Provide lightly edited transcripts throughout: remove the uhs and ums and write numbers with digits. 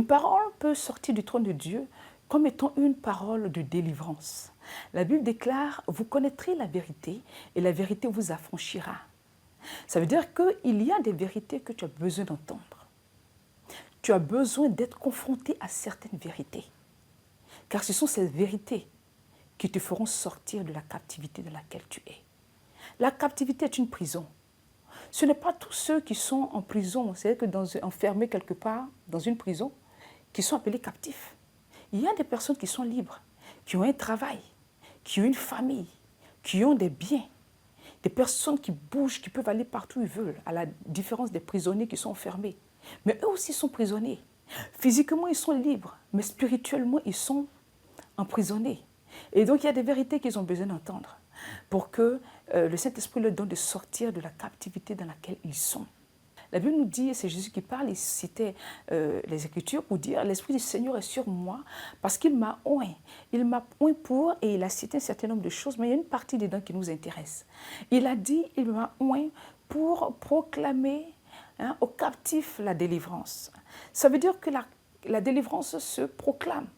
Une parole peut sortir du trône de Dieu comme étant une parole de délivrance. La Bible déclare, vous connaîtrez la vérité et la vérité vous affranchira. Ça veut dire qu'il y a des vérités que tu as besoin d'entendre. Tu as besoin d'être confronté à certaines vérités. Car ce sont ces vérités qui te feront sortir de la captivité dans laquelle tu es. La captivité est une prison. Ce n'est pas tous ceux qui sont en prison, c'est-à-dire enfermés quelque part dans une prison, qui sont appelés captifs. Il y a des personnes qui sont libres, qui ont un travail, qui ont une famille, qui ont des biens, des personnes qui bougent, qui peuvent aller partout où ils veulent, à la différence des prisonniers qui sont enfermés. Mais eux aussi sont prisonniers. Physiquement, ils sont libres, mais spirituellement, ils sont emprisonnés. Et donc, il y a des vérités qu'ils ont besoin d'entendre pour que le Saint-Esprit leur donne de sortir de la captivité dans laquelle ils sont. La Bible nous dit, et c'est Jésus qui parle, il citait les Écritures pour dire « L'Esprit du Seigneur est sur moi parce qu'il m'a oint. Il m'a oint pour, et il a cité un certain nombre de choses, mais il y a une partie dedans qui nous intéresse. Il a dit « Il m'a oint pour proclamer aux captifs la délivrance. » Ça veut dire que la délivrance se proclame,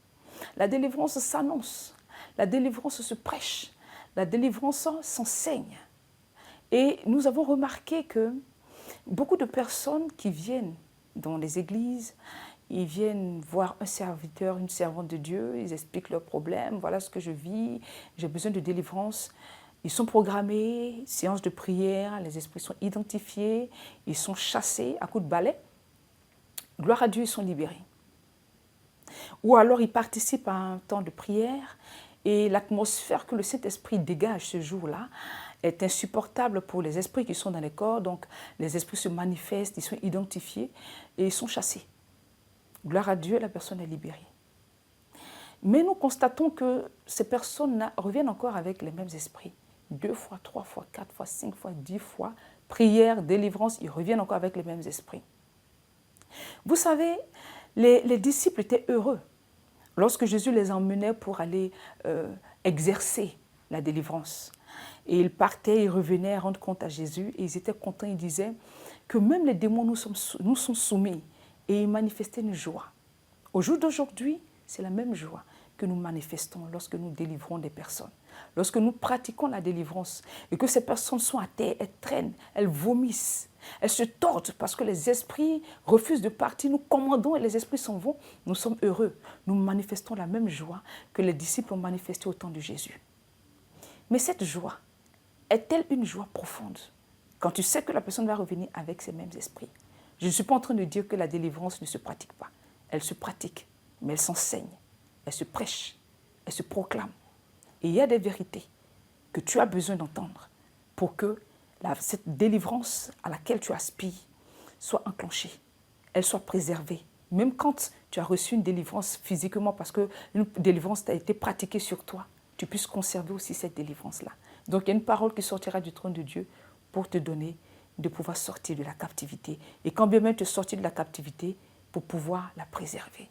la délivrance s'annonce, la délivrance se prêche, la délivrance s'enseigne. Et nous avons remarqué que beaucoup de personnes qui viennent dans les églises, ils viennent voir un serviteur, une servante de Dieu, ils expliquent leurs problèmes, voilà ce que je vis, j'ai besoin de délivrance. Ils sont programmés, séance de prière, les esprits sont identifiés, ils sont chassés à coups de balai. Gloire à Dieu, ils sont libérés. Ou alors ils participent à un temps de prière et l'atmosphère que le Saint-Esprit dégage ce jour-là est insupportable pour les esprits qui sont dans les corps. Donc les esprits se manifestent, ils sont identifiés et ils sont chassés. Gloire à Dieu, la personne est libérée. Mais nous constatons que ces personnes reviennent encore avec les mêmes esprits. 2 fois, 3 fois, 4 fois, 5 fois, 10 fois, prière, délivrance, ils reviennent encore avec les mêmes esprits. Vous savez, les disciples étaient heureux lorsque Jésus les emmenait pour aller exercer la délivrance. Et ils partaient, ils revenaient rendre compte à Jésus et ils étaient contents, ils disaient que même les démons nous sont soumis et ils manifestaient une joie. Au jour d'aujourd'hui, c'est la même joie que nous manifestons lorsque nous délivrons des personnes. Lorsque nous pratiquons la délivrance et que ces personnes sont à terre, elles traînent, elles vomissent, elles se tordent parce que les esprits refusent de partir, nous commandons et les esprits s'en vont, nous sommes heureux. Nous manifestons la même joie que les disciples ont manifesté au temps de Jésus. Mais cette joie est-elle une joie profonde quand tu sais que la personne va revenir avec ces mêmes esprits? Je ne suis pas en train de dire que la délivrance ne se pratique pas. Elle se pratique, mais elle s'enseigne, elle se prêche, elle se proclame. Et il y a des vérités que tu as besoin d'entendre pour que cette délivrance à laquelle tu aspires soit enclenchée, elle soit préservée. Même quand tu as reçu une délivrance physiquement parce qu'une délivrance a été pratiquée sur toi, tu puisses conserver aussi cette délivrance-là. Donc il y a une parole qui sortira du trône de Dieu pour te donner de pouvoir sortir de la captivité. Et quand bien même te sortir de la captivité, pour pouvoir la préserver.